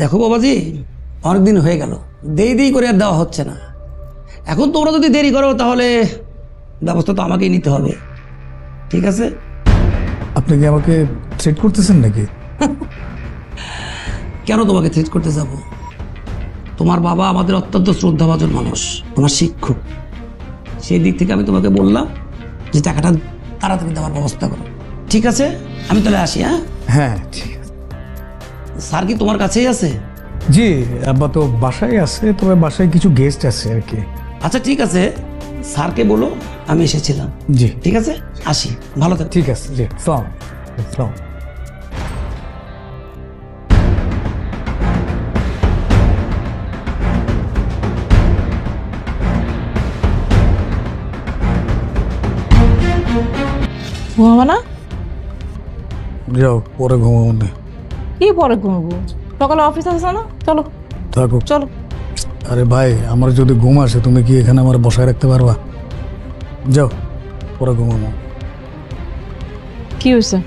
দেখো বাবাজি, অনেকদিন হয়ে গেল, দেরি করে আর দেওয়া হচ্ছে না। এখন তোমরা যদি দেরি করো তাহলে ব্যবস্থা তো আমাকেই নিতে হবে, ঠিক আছে? আপনি কি আমাকে থ্রেট করতেছেন নাকি? কেন তোমাকে থ্রেট করতে যাব? তোমার বাবা আমাদের অত্যন্ত শ্রদ্ধাভাজন মানুষ, তোমার শিক্ষক। সেই দিক থেকে আমি তোমাকে বললাম যে টাকাটা তাড়াতাড়ি দেওয়ার ব্যবস্থা করো, ঠিক আছে? আমি তাহলে আসি। হ্যাঁ হ্যাঁ ঠিক আছে। স্যার কি তোমার কাছেই আছে? জি, আব্বা তো বাসায় আছে, তবে বাসায় কিছু গেস্ট আছে আর কি। আচ্ছা ঠিক আছে, স্যারকে বলো আমি এসেছিলাম। জি ঠিক আছে, আসি, ভালো থাকো। ঠিক আছে, জি সালাম সালাম। ঘুমাবো না? যাও, পরে ঘুমাবো না। কি পরে ঘুমাবো? সকালে অফিস আছে না? চলো থাকো। চলো। আরে ভাই, আমার যদি ঘুম আসে তুমি কি এখানে আমার বসায় রাখতে পারবা? যাও, পরে ঘুমাবো। কি হয়েছে?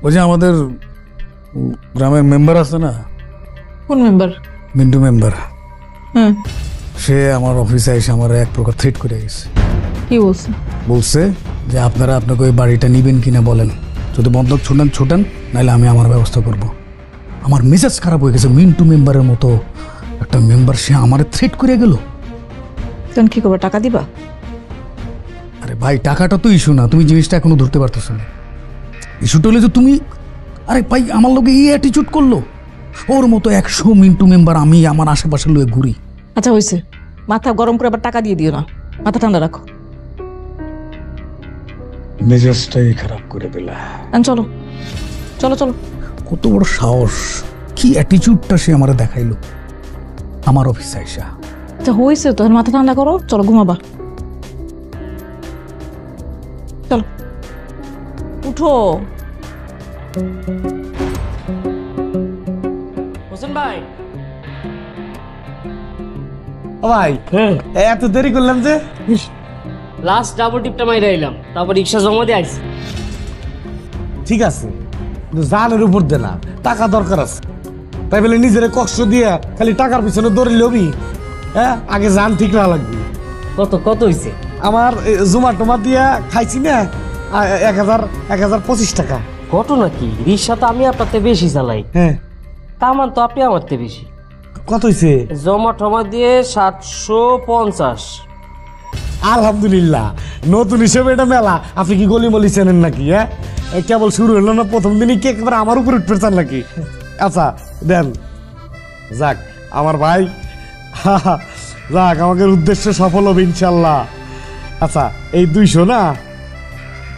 ওই যে আমাদের গ্রামের মেম্বার আছে না, কোন মেম্বার? মিন্টু মেম্বার, হ্যাঁ, সে আমার অফিসে এসে আমার এক প্রকার থ্রেট করে গেছে। কি বলছে? বলছে যে আপনারা আপনাকে ওই বাড়িটা নিবেন কিনা বলেন, যদি বন্ধক ছুটান নাহলে আমি আমার ব্যবস্থা করব। আমার মেজাজ খারাপ হয়ে গেছে। মিন্টু মেম্বারের মতো একটা মেম্বার সে আমার থ্রেট করে গেল। তখন কি করবে? টাকা দিবা? আরে ভাই, টাকাটা তো ইস্যু না, তুমি জিনিসটা এখনো ধরতে পারতেছো না। ইস্যুটা হলে যে তুমি, আরে ভাই আমার লোকে এই অ্যাটিচিউড করলো। ওর মতো 100 মিন্টু মেম্বার আমি আমার আশেপাশে লয়ে ঘুরি। আচ্ছা হয়েছে, মাথা গরম করে আবার টাকা দিয়ে দিও না, মাথা ঠান্ডা রাখো। মেজাজটাই খারাপ করে দিলা। চলো চলো চলো। কত বড় সাহস, কি অ্যাটিচিউডটা সে আমার দেখাইলো আমার অফিসে আইসা। আচ্ছা হয়েছে, তখন মাথা ঠান্ডা করো, চলো ঘুমাবা। চলো উঠো। হোসেন ভাই, ভাই এত দেরি করলাম যে? লাস্ট ডাবল টিপটা মাইরে আইলাম, তারপর রিক্সা জমা দিয়ে আইছি। ঠিক আছে, কিন্তু জানের উপর দে না, টাকা দরকার আছে। তাই বলে নিজের কষ্ট দিয়ে খালি টাকার পিছনে দৌড়ে লবি? হ্যাঁ, আগে জান ঠিক না লাগবে। কত কত হইছে? আমার জমা টমা দিয়া খাইছি না, 1025 টাকা। ঘটনা কি? রিক্সা তো আমি আপনার থেকে বেশি চালাই, হ্যাঁ, কামান তো আপনি আমার থেকে বেশি। কত হইছে? জমা টমা দিয়ে 750। আলহামদুলিল্লাহ, নতুন হিসেবে এটা মেলা। আপনি কি গলি মলি চেনেন নাকি? হ্যাঁ, কেবল শুরু হলো না, প্রথম দিনই কে একেবারে আমার উপর উঠতে চান নাকি? আচ্ছা দেন, যাক আমার ভাই, যাক আমাদের উদ্দেশ্য সফল হবে ইনশাল্লাহ। আচ্ছা, এই 200 না,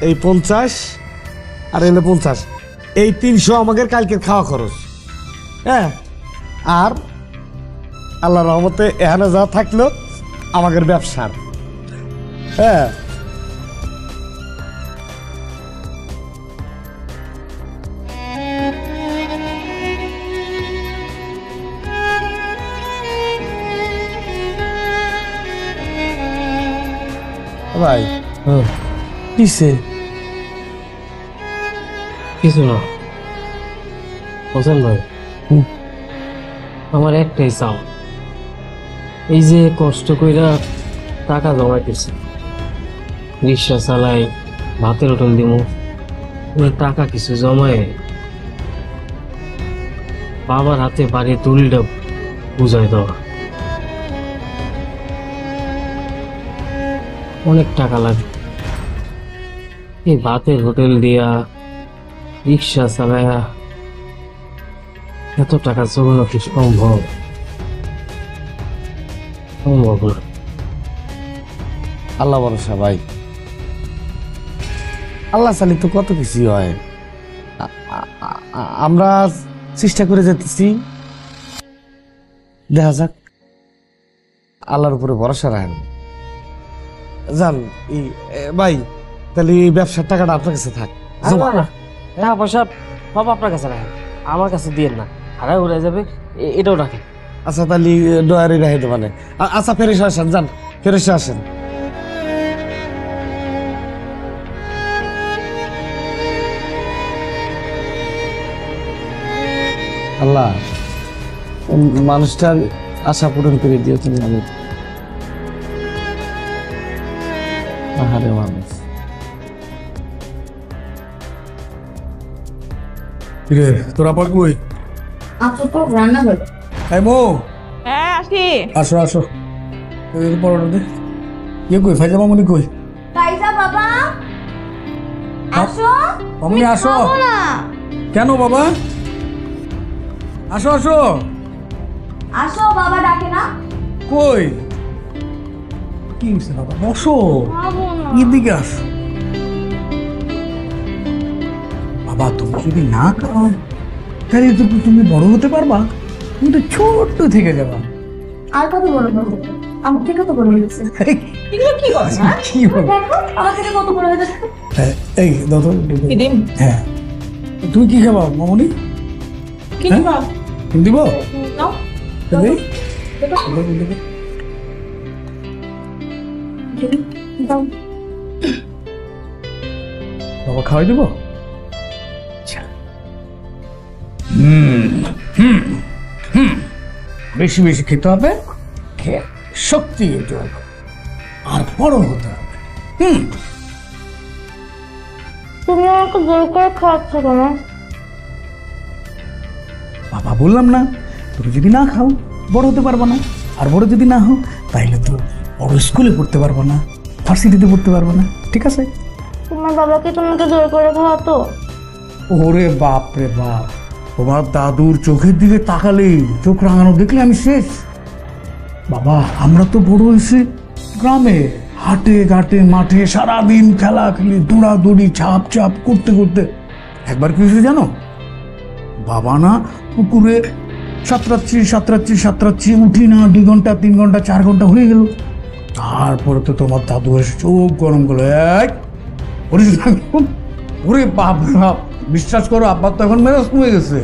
এই 50 আর এলে 50, এই 300 আমাদের কালকের খাওয়া খরচ। হ্যাঁ, আর আল্লাহ রহমতে এখানে যা থাকলো আমাদের ব্যবসার। হ্যাঁ, ভাই কিসে? কিছু না হোসেন ভাই, আমার একটাই চাও, এই যে কষ্ট কইরা টাকা জমাইতেছি, রিক্সা চালাই, ভাতের হোটেল দিমু, টাকা কিছু জমায় বাবার হাতে বাড়ি তুলিটা বুঝাই দেওয়া। অনেক টাকা লাগে, এই ভাতের হোটেল দিয়া, রিক্সা চালায়া এত টাকা জমানো কি সম্ভব? সম্ভব না। আল্লাহ ভরসা ভাই, আল্লাহ চালি তো কত কিছু হয়। আমরা চেষ্টা করে যেতেছি, দেখা যাক। আল্লাহর উপরে ভরসা রাখেন। জান ভাই, তাহলে এই ব্যবসার টাকাটা আপনার কাছে থাক। টাকা পয়সা সব আপনার কাছে রাখেন, আমার কাছে দিয়েন না, হারাই উড়ে যাবে, এটাও রাখেন। আচ্ছা তাহলে ডয়ারি রাখে দেবানে। আচ্ছা ফেরেস আসেন, যান ফেরেস আসেন। আল্লাহ মানুষটার আশা পূরণ করে দিও তুমি আমি আহারে মানুষ কিরে তোরা পর কই আপু তো রান্না করে এই মো হ্যাঁ আসি। আসো আসো এই পরোটা দে কে কই ফাইজা মামুনি কই ফাইজা বাবা আসো মামুনি আসো খাবো না কেন বাবা আসো আসো আসো বাবা ডাকে না কই কি হইছে বাবা বসো খাবো না এদিকে আসো বাবা তুমি যদি না খাও তাহলে তো তুমি বড় হতে পারবা তুমি তো ছোট্ট থেকে যাবা আর কত বড় হবো আমার থেকে তো বড় হয়েছে এগুলো কি করছ? কি বল দেখো আমার থেকে কত বড় হয়েছে এই দাও তো কি দিন? হ্যাঁ তুমি কি খাবা মামুনি কি হ্যাঁ? দিবা? দিব নাও। দেই? দাও বাবা খাওয়াই দিব বেশি বেশি খেতে হবে খেয়ে শক্তি হতে হবে আর বড় হতে হবে তুমি আমাকে জোর করে খাওয়াচ্ছ কেন বাবা বললাম না তুমি যদি না খাও বড় হতে পারবো না আর বড় যদি না হও তাইলে তো বড় স্কুলে পড়তে পারবো না ভার্সিটিতে পড়তে পারবো না ঠিক আছে তোমার বাবাকে তোমাকে জোর করে খাওয়াতো ওরে বাপ রে বাপ তোমার দাদুর চোখের দিকে তাকালে চোখ রাঙানো দেখলে আমি শেষ বাবা আমরা তো বড় হয়েছি গ্রামে হাটে ঘাটে মাঠে সারাদিন খেলা খেলি দৌড়াদৌড়ি ছাপ ছাপ করতে করতে একবার কি হয়েছে জানো বাবা না পুকুরে সাঁতরাচ্ছি উঠি না 2 ঘন্টা 3 ঘন্টা 4 ঘন্টা হয়ে গেল তারপরে তো তোমার দাদু এসে চোখ গরম করলো ওরে বাপ রে বাপ বিশ্বাস করো আব্বার তো এখন মেজাজ কমে গেছে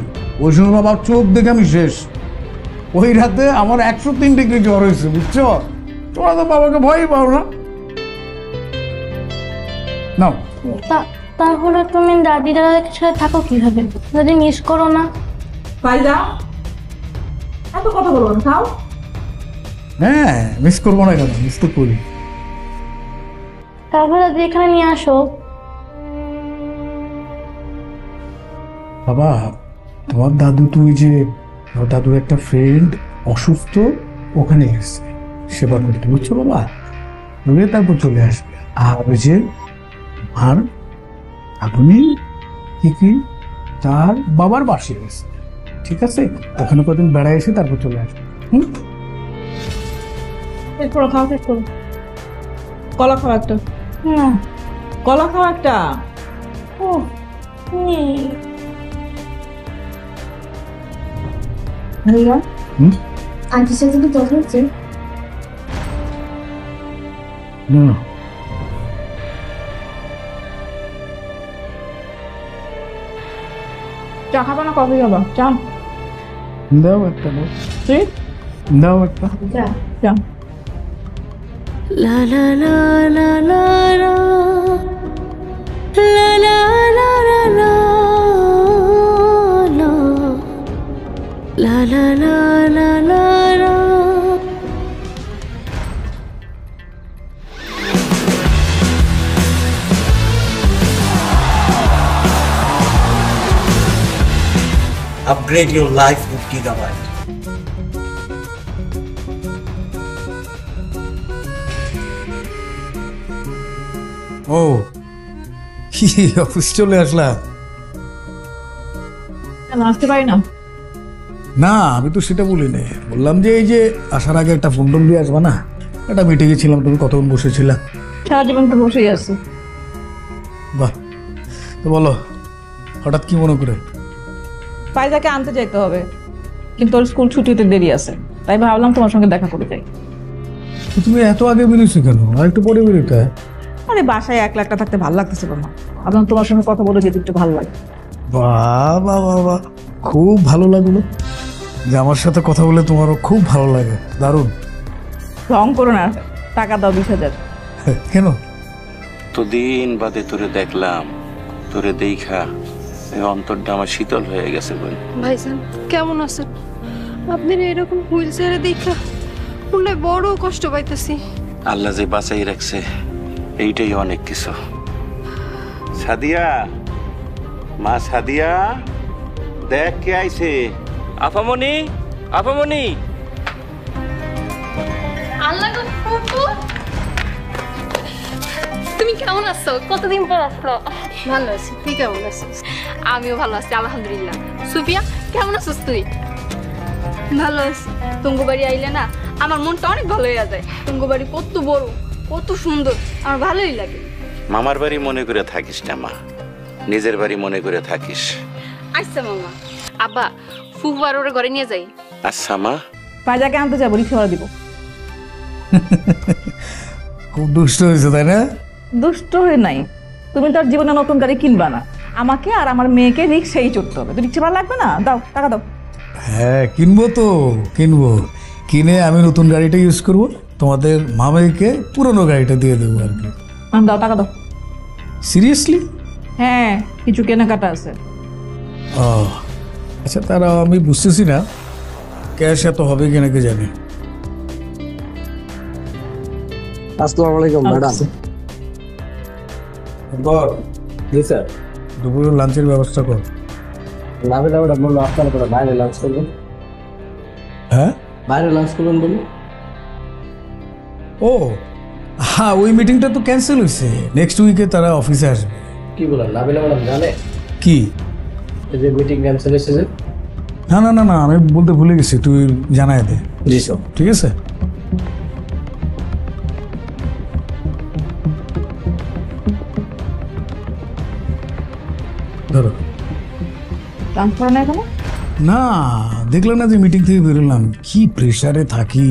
ওই সময় বাবার চোখ দেখে আমি শেষ ওই রাতে আমার 103 ডিগ্রি জ্বর হয়েছে বুঝছো তোমরা তো বাবাকে ভয়ই পাও না নাও তাহলে তুমি দাদি দাদাদের সাথে থাকো কিভাবে যদি মিস করো না ফাইজা এত কথা বলো না, খাও। হ্যাঁ মিস করবো না কেন মিস তো করি তারপরে দাদি এখানে নিয়ে আসো বাবা তোমার দাদু তুই যে তোমার দাদুর একটা ফ্রেন্ড অসুস্থ ওখানে গেছে সেবা করতে বুঝছো বাবা তুমি তারপর চলে আসবে আর ওই যে আর আপনি কি তার বাবার বাসে গেছে ঠিক আছে ওখানে কদিন বেড়ায় এসে তারপর চলে আসবে শেষ করো, খাওয়া শেষ করো। কলা খাও একটা, না কলা খাও একটা। ও নেই ভাইয়া হুম? আন্টির সাথে তো কথা হচ্ছে না চা খাবা না কফি খাবা? চা। দাও একটা দাও তুই দাও একটা যা চা। La la la la la la la la la la la la la la la la la Upgrade your life with Gigabyte. ও কি অফিস চলে আসলা কেন আসতে পারি না? না আমি তো সেটা বলি না বললাম যে এই যে আসার আগে একটা ফোন টোন দিয়ে আসবা না একটা মিটিংয়ে ছিলাম তুমি কতক্ষণ বসেছিলা সারা জীবন তো বসেই আছি। বাহ তো বলো হঠাৎ কি মনে করে ফাইজাকে আনতে যেতে হবে, কিন্তু ওর স্কুল ছুটিতে দেরি আছে, তাই ভাবলাম তোমার সঙ্গে দেখা করে যাই। তো তুমি এত আগে বেরিয়েছো কেন আর একটু পরে বেরোতে হয় আরে বাসায় একলা একলা থাকতে ভালো লাগতেছিল না, ভাবলাম তোমার সঙ্গে কথা বলে যেতে একটু ভালো লাগে। বাহ বাহ বাহ বাহ খুব ভালো লাগলো যে আমার সাথে কথা বলে তোমারও খুব ভালো লাগে দারুণ রং করো না, টাকা দাও 20,000। কেন তো দিন বাদে তোরে দেখলাম, তোরে দেখা এই অন্তরটা আমার শীতল হয়ে গেছে বোন। ভাইজান কেমন আছেন? আপনার এরকম হুইল চেয়ারে দেখা মনে হয় বড় কষ্ট পাইতেছি। আল্লাহ যে বাঁচাই রাখছে এইটাই অনেক কিছু। সাদিয়া, মা সাদিয়া, দেখ কে আইছে। আফামনি, আফামনি। আল্লাহ গো ফুফু, তুমি কেমন আছো? কতদিন পর আসলো। ভালো আছি, তুই কেমন আছিস? আমিও ভালো আছি আলহামদুলিল্লাহ। সুফিয়া কেমন আছিস তুই? ভালো আছি। তুঙ্গ বাড়ি আইলে না আমার মনটা অনেক ভালো হয়ে যায়। তুঙ্গ বাড়ি কত বড়, কত সুন্দর, আমার ভালোই লাগে। মামার বাড়ি মনে করে থাকিস না মা, নিজের বাড়ি মনে করে থাকিস। আচ্ছা মামা। আব্বা ফুফু আর ওরা ঘরে নিয়ে যাই। আচ্ছা মা। ফায়জাকে আনতে যাবো, রিক্সা ভাড়া দিব। খুব দুষ্ট হয়েছে তাই না? দুষ্ট হয়ে নাই, তুমি তো আর জীবনে নতুন গাড়ি কিনবা না, আমাকে আর আমার মেয়েকে রিক্সাই চড়তে হবে। তো রিক্সা ভাড়া লাগবে না? দাও, টাকা দাও। হ্যাঁ কিনবো তো, কিনবো। কিনে আমি নতুন গাড়িটা ইউজ করব, তোমাদের মামাইকে পুরনো গাড়িটা দিয়ে দেবো আর কি। দাও, টাকা দাও। সিরিয়াসলি? হ্যাঁ, কিছু কেনাকাটা আছে। ও আচ্ছা, তারা আমি বুঝতেছি না ক্যাশ এত হবে কিনা কে জানি। আসসালামু আলাইকুম ম্যাডাম। জি স্যার। দুপুরের লাঞ্চের ব্যবস্থা কর। নামে দাও বললো আপনারা করে বাইরে লাঞ্চ করবেন। হ্যাঁ বাইরে লাঞ্চ করবেন বলুন। ও হ্যাঁ, ওই মিটিংটা তো ক্যান্সেল হয়েছে। নেক্সট উইকে তারা অফিসে আসবে। কি বলেন? নাবিলা ম্যাডাম জানে কি এই যে মিটিং ক্যান্সেল হয়েছে? যে না না না না, আমি বলতে ভুলে গেছি, তুই জানাই দে। জি স্যার। ঠিক আছে। ধরো। লাঞ্চ করা না এখনো? না, দেখলাম না যে মিটিং থেকে বেরোলাম, কি প্রেশারে থাকি,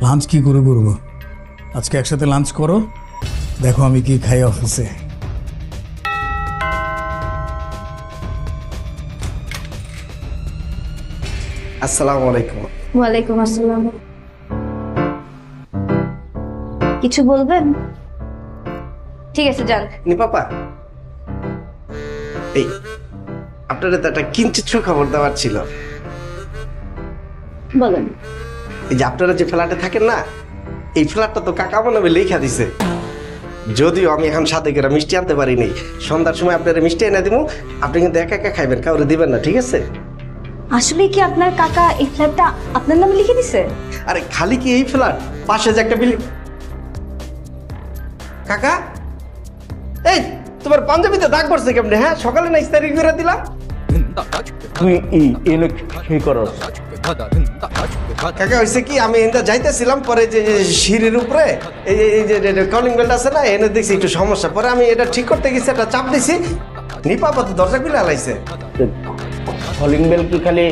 লাঞ্চ কি করে করবো। আজকে একসাথে লাঞ্চ করো, দেখো আমি কি খাই অফিসে। আসসালামু আলাইকুম। ওয়ালাইকুম আসসালাম। কিছু বলবেন? ঠিক আছে যান। নি পাপা, এই আপনাদের তো একটা কিঞ্চিত খবর দেওয়ার ছিল। বলেন। এই যে আপনারা যে ফ্ল্যাটে থাকেন না, এই ফ্ল্যাটটা তো কাকা মনে হয় লেখা দিছে। যদিও আমি এখন সাথে করে মিষ্টি আনতে পারিনি, সন্ধ্যার সময় আপনারা মিষ্টি এনে দিব, আপনি কিন্তু একা একা খাইবেন, কাউরে দিবেন না, ঠিক আছে? আসলে কি আপনার কাকা এই ফ্ল্যাটটা আপনার নামে লিখে দিছে? আরে খালি কি এই ফ্ল্যাট, পাশে যে একটা বিল্ডিং। কাকা, এই তোমার পাঞ্জাবিতে দাগ পড়ছে কেমনে? হ্যাঁ, সকালে না ইস্তারি করে দিলাম। তুই এনে কি করস? কাকা হয়েছে কি, আমি এনটা যাইতেছিলাম, পরে যে সিঁড়ির উপরে এই যে কলিং বেলটা আছে না, এনে দেখছি একটু সমস্যা, পরে আমি এটা ঠিক করতে গেছি, একটা চাপ দিছি, নিপাপা তো দরজা খুলে আলাইছে। কলিং বেল কি খালি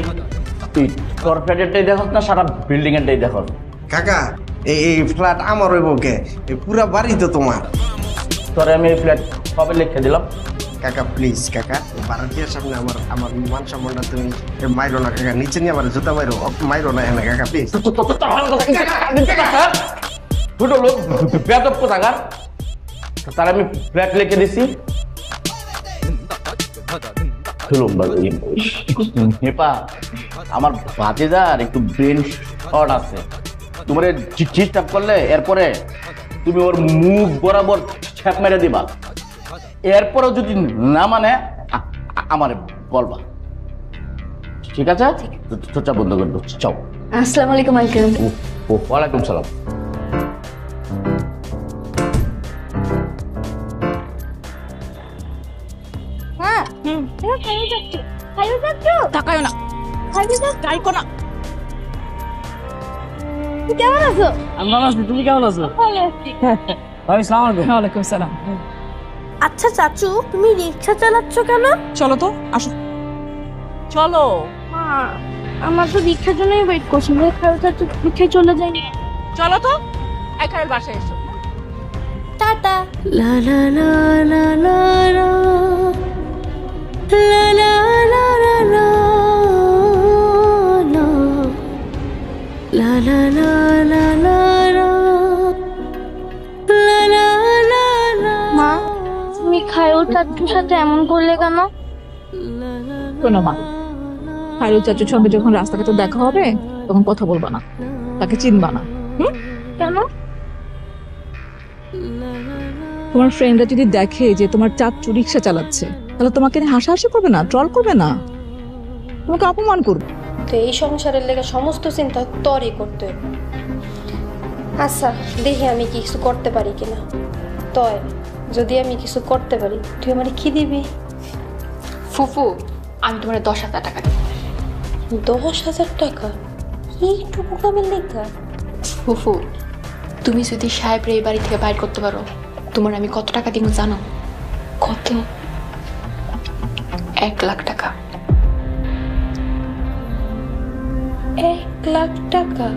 তুই তোর ফ্ল্যাটেরটাই দেখস না সারা বিল্ডিং এরটাই দেখস? কাকা এই ফ্ল্যাট আমার ওই বউকে, এই পুরা বাড়ি তো তোমার। তোরে আমি ফ্ল্যাট কবে লিখে দিলাম? কাকা প্লিজ, কাকা ভারতীয় সামনে আমার মান সম্মানটা তুমি মাইরো না কাকা, নিচে নিয়ে আমার জুতা মাইরো না এনে কাকা প্লিজ। ছোট লোক বেদব কোথাকার, তার আমি ফ্ল্যাট লিখে দিছি। হেপা, আমার ভাতিজার একটু ব্রেন শর্ট আছে, তোমার ডিস্টার্ব করলে এরপরে তুমি ওর মুখ বরাবর ছ্যাপ মেরে দিবা, এরপরেও যদি না মানে আমারে বলবা, ঠিক আছে? চোখটা বন্ধ করে দো, চাও। আসসালামু আলাইকুম আঙ্কেল। ওয়ালাইকুম সালাম। হ্যাঁ খাইয়ে যাচ্ছি, খাইয়ে যাচ্ছি। টাকায় না, খাইয়ে যাচ্ছি। যাই কোনা। কেমন আছো? আমি ভালো আছি, তুমি কেমন আছো? ভালো আছি। ভাই সালাম আলাইকুম। ওয়ালাইকুম সালাম। আচ্ছা চাচু, তুমি রিক্সা চালাচ্ছ কেন? চলো তো, আসো চলো। মা, আমার তো রিক্সার জন্যই ওয়েট করছি, খাইয়ে চাচু রিক্সায় চলে যায়নি। চলো তো, একার বাসায় এসো। টাটা। লা লা লা লা লা লা লা লা লা লা লা লা লা লা লা লা লা লা লা। মা, তুমি খায়ো চাচুর সাথে এমন করলে কেন? শোনো মা, খায়রুল চাচুর সঙ্গে যখন রাস্তাঘাটে দেখা হবে তখন কথা বলবা না, তাকে চিনবা না। কেন? তোমার ফ্রেন্ডরা যদি দেখে যে তোমার চাচু রিক্সা চালাচ্ছে তাহলে তোমাকে নিয়ে হাসাহাসি করবে না, ট্রল করবে না, তোমাকে অপমান করবে। তো এই সংসারের লেগে সমস্ত চিন্তা তরই করতে হবে। আচ্ছা দেখি আমি কিছু করতে পারি কিনা। তয় যদি আমি কিছু করতে পারি তুই আমার কি দিবি? ফুফু, আমি তোমার 10,000 টাকা দিব। 10,000 টাকা? এইটুকু কামের লেখা? ফুফু, তুমি যদি সাহেবরে এই বাড়ি থেকে বাইর করতে পারো, তোমার আমি কত টাকা দিব জানো? কত? 1 লাখ টাকা। 1 লাখ টাকা?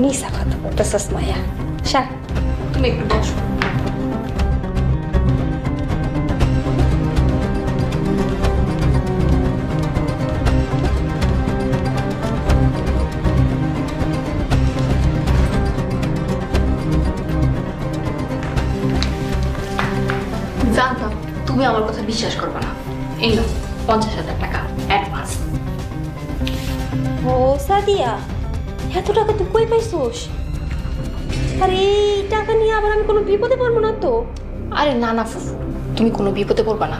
মিশা কথা বলতেছস মায়া। সার, তুমি একটু বসো। জানতাম তুমি আমার কথা বিশ্বাস করবে না। এই নাও 50,000 টাকা অ্যাডভান্স। ও সাদিয়া, এত টাকা তুই কই পাইছস? আরে এই টাকা নিয়ে আবার আমি কোনো বিপদে পড়বো না তো? আরে না না ফুফু, তুমি কোনো বিপদে পড়বা না।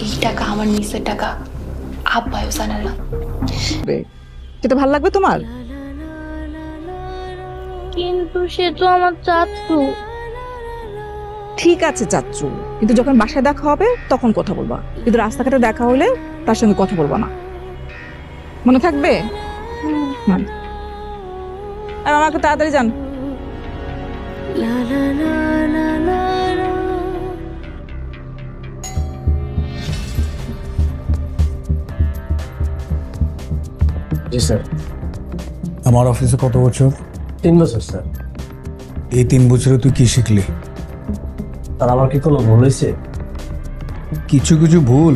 এই টাকা আমার নিচের টাকা, আব্বাও জানে না। সেটা ভালো লাগবে তোমার? কিন্তু সে তো আমার চাচু। ঠিক আছে চাচ্চু, কিন্তু যখন বাসায় দেখা হবে তখন কথা বলবা, কিন্তু রাস্তাঘাটে দেখা হলে তার সঙ্গে কথা বলবা না, মনে থাকবে? আর আমাকে তাড়াতাড়ি যান। জি স্যার। আমার অফিসে কত বছর? 3 বছর স্যার। এই 3 বছরে তুই কি শিখলি? তার আমার কি কোনো ভুল হয়েছে? কিছু কিছু ভুল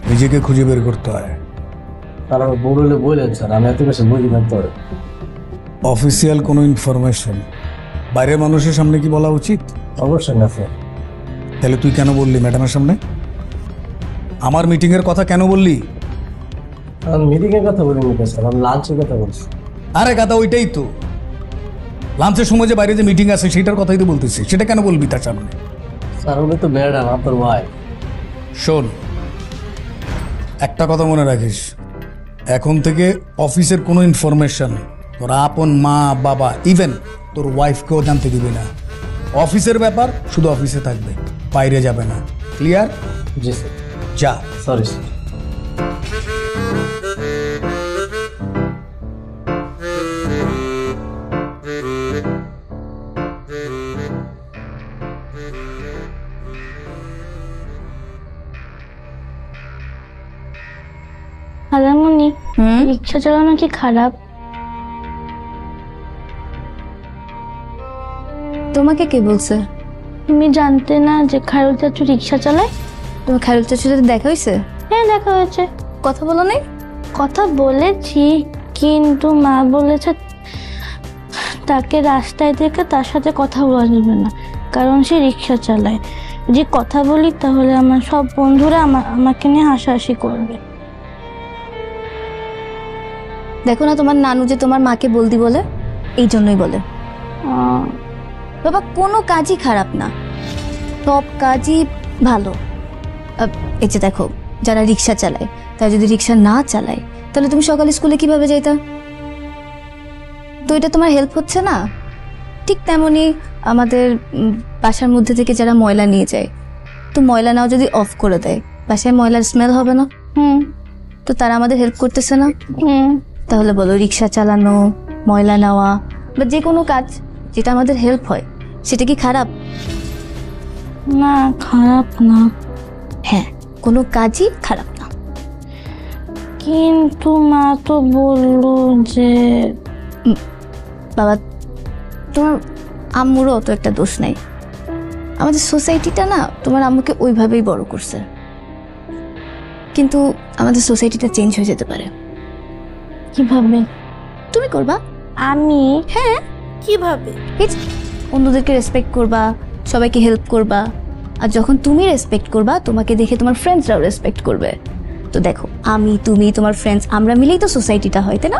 নিজেকে খুঁজে বের করতে হয়। তার আমার ভুল হলে বললেন স্যার, আমি এত বেশি বুঝি না তো। অফিসিয়াল কোনো ইনফরমেশন বাইরের মানুষের সামনে কি বলা উচিত? অবশ্যই না স্যার। তাহলে তুই কেন বললি ম্যাডামের সামনে? আমার মিটিংয়ের কথা কেন বললি? আমি মিটিংয়ের কথা বলিনি স্যার, আমি লাঞ্চের কথা বলছি। আরে গাদা, ওইটাই তো। লাঞ্চের সময় যে বাইরে যে মিটিং আছে সেটার কথাই তো বলতেছি, সেটা কেন বলবি তার সামনে? স্যার উনি তো ম্যাডাম, আপনার ওয়াইফ। শোন, একটা কথা মনে রাখিস, এখন থেকে অফিসের কোনো ইনফরমেশন তোর আপন মা বাবা ইভেন তোর ওয়াইফকেও জানতে দিবি না। অফিসের ব্যাপার শুধু অফিসে থাকবে, বাইরে যাবে না। ক্লিয়ার? জি স্যার। যা। Sorry sir. খালামণি, রিক্সা চালানো কি খারাপ? তোমাকে কে বলছে? তুমি জানতে না যে খায়রুল চাচু রিক্সা চালায়? তোমার খায়রুল চাচুর সাথে দেখা হয়েছে? হ্যাঁ দেখা হয়েছে। কথা বলো নাই? কথা বলেছি, কিন্তু মা বলেছে তাকে রাস্তায় দেখে তার সাথে কথা বলা যাবে না, কারণ সে রিক্সা চালায়। যদি কথা বলি তাহলে আমার সব বন্ধুরা আমাকে নিয়ে হাসাহাসি করবে। দেখো না, তোমার নানু যে তোমার মাকে বলদি বলে, এই জন্যই বলে। বাবা, কোনো কাজই খারাপ না, সব কাজই ভালো। এই যে দেখো, যারা রিক্সা চালায় তারা যদি রিক্সা না চালায় তাহলে তুমি সকালে স্কুলে কিভাবে যাইতা? তো এটা তোমার হেল্প হচ্ছে না? ঠিক তেমনি আমাদের বাসার মধ্যে থেকে যারা ময়লা নিয়ে যায়, তো ময়লা নাও যদি অফ করে দেয়, বাসায় ময়লার স্মেল হবে না? তো তারা আমাদের হেল্প করতেছে না? তাহলে বলো, রিক্সা চালানো, ময়লা নেওয়া বা যে কোনো কাজ যেটা আমাদের হেল্প হয় সেটা কি খারাপ? না, খারাপ না। হ্যাঁ, কোনো কাজই খারাপ না। কিন্তু মা তো বললো যে বাবা, তোমার আম্মুরও অত একটা দোষ নাই। আমাদের সোসাইটিটা না তোমার আম্মুকে ওইভাবেই বড় করছে, কিন্তু আমাদের সোসাইটিটা চেঞ্জ হয়ে যেতে পারে। কিভাবে? তুমি করবা। আমি? হ্যাঁ। কিভাবে? অন্যদেরকে রেসপেক্ট করবা, সবাইকে হেল্প করবা, আর যখন তুমি রেসপেক্ট করবা তোমাকে দেখে তোমার ফ্রেন্ডসরাও রেসপেক্ট করবে। তো দেখো আমি তুমি তোমার ফ্রেন্ডস আমরা মিলেই তো সোসাইটিটা হয়, তাই না?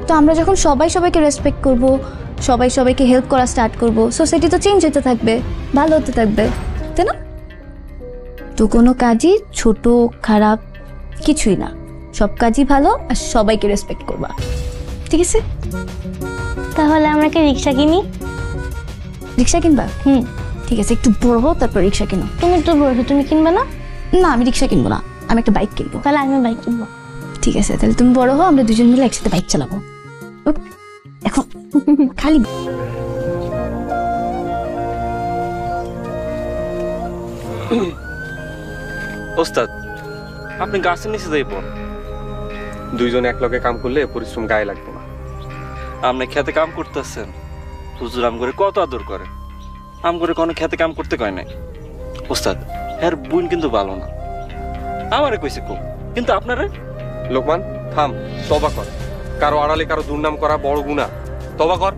তো আমরা যখন সবাই সবাইকে রেসপেক্ট করব, সবাই সবাইকে হেল্প করা স্টার্ট করব, সোসাইটি তো চেঞ্জ হতে থাকবে, ভালো হতে থাকবে, তাই না? তো কোনো কাজই ছোট খারাপ কিছুই না, সব কাজই ভালো আর সবাইকে রেসপেক্ট করবা, ঠিক আছে? তাহলে আমরা কি রিক্সা কিনি? রিক্সা কিনবা? ঠিক আছে, একটু বড় হও তারপর রিক্সা কিনো। তুমি তো বলছো তুমি কিনবে না। না আমি রিক্সা কিনবো না, আমি একটা বাইক কিনবো। তাহলে আমি বাইক কিনবো। ঠিক আছে, তাহলে তুমি বড় হও, আমরা দুজন মিলে একসাথে বাইক চালাবো। এখন খালি ওস্তাদ আপনি গাছের নিচে যাই পড়, দুইজন এক লগে কাম করলে পরিশ্রম গায়ে লাগবে না। আপনি খেতে কাম করতেছেন, হুজুর আম করে কত আদর করে, আম করে কোনো খেতে কাম করতে কয় নাই। ওস্তাদ এর বোন কিন্তু ভালো না, আমারে কইছে কো, কিন্তু আপনারে। লোকমান থাম, তবা কর, কারো আড়ালে কারো দুর্নাম করা বড় গুনাহ, তবা কর।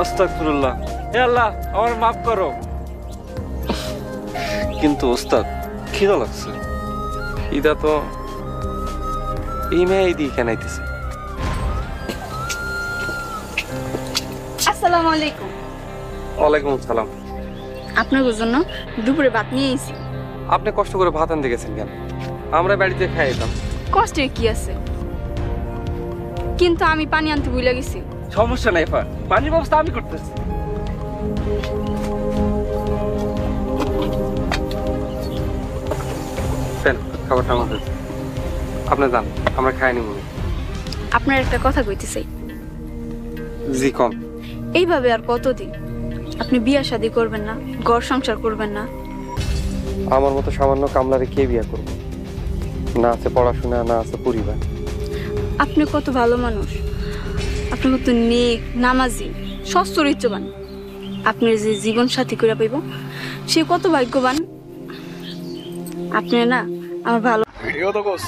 আস্তাগফিরুল্লাহ, হে আল্লাহ আমার মাফ করো। কিন্তু ওস্তাদ খিদা লাগছে। খিদা তো এই মেয়ে এই দিয়ে কেনাইতেছে। আসসালামু আলাইকুম। ওয়ালাইকুম আসসালাম। আপনার জন্য দুপুরে ভাত নিয়ে এসেছি। আপনি কষ্ট করে ভাত আনতে গেছেন কেন? আমরা বাড়িতে খাইতাম। কষ্টের কি আছে, কিন্তু আমি পানি আনতে ভুলে গেছি। সমস্যা নাই, পানির ব্যবস্থা আমি করতেছি। খাবারটা আমাদের, আপনি যান, আমরা খাই নিব। আপনার একটা কথা কইতে চাই। জি কম। এইভাবে আর কতদিন আপনি বিয়া শাদী করবেন না, ঘর সংসার করবেন না? আমার মতো সামান্য কামলারে কে বিয়া করবে? না আছে পড়াশোনা, না আছে পরিবার। আপনি কত ভালো মানুষ, আপনি কত নেক, নামাজি, সৎ চরিত্রবান। আপনি যে জীবন সাথী করে পাইব সে কত ভাগ্যবান। আপনি না আমার ভালো ভিডিও তো কোস।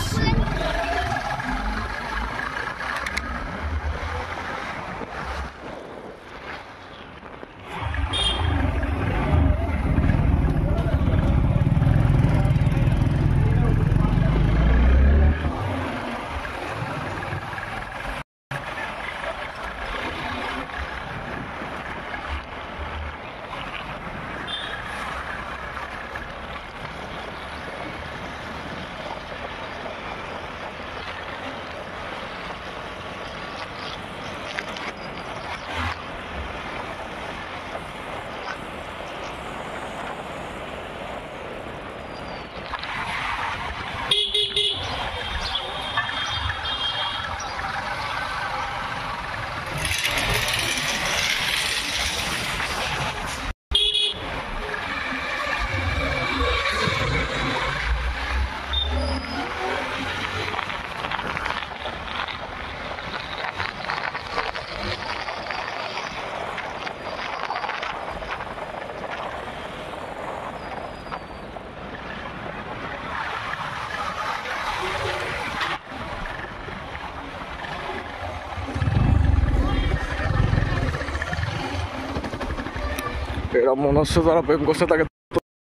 এরা মনে হচ্ছে যারা প্রেম করছে তাকে